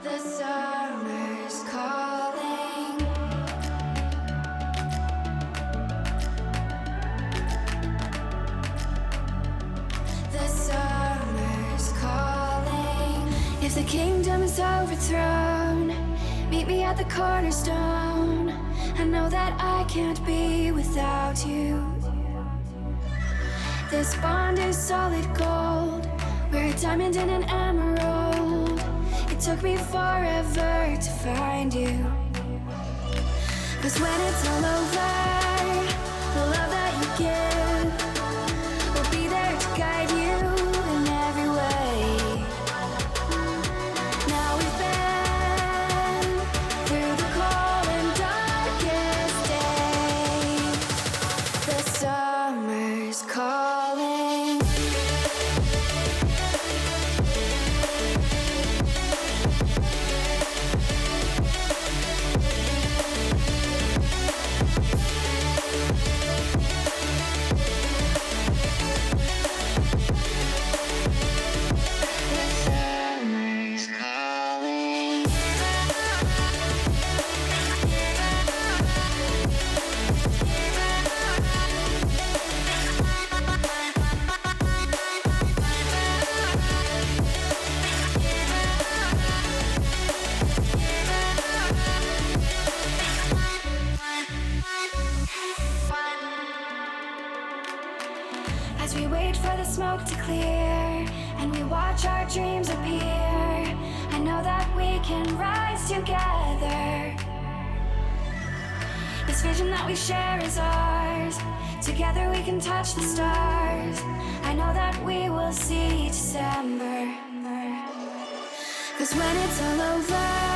The summer's calling. The summer's calling. If the kingdom is overthrown, meet me at the cornerstone. I know that I can't be without you. This bond is solid gold. We're a diamond and an emerald. It took me forever to find you. 'Cause when it's all over, the love that you give will be there to guide you in every way. Now we've been through the cold and darkest days. The summer's calling. As we wait for the smoke to clear and we watch our dreams appear, I know that we can rise together. This vision that we share is ours. Together we can touch the stars. I know that we will see December. 'Cause when it's all over,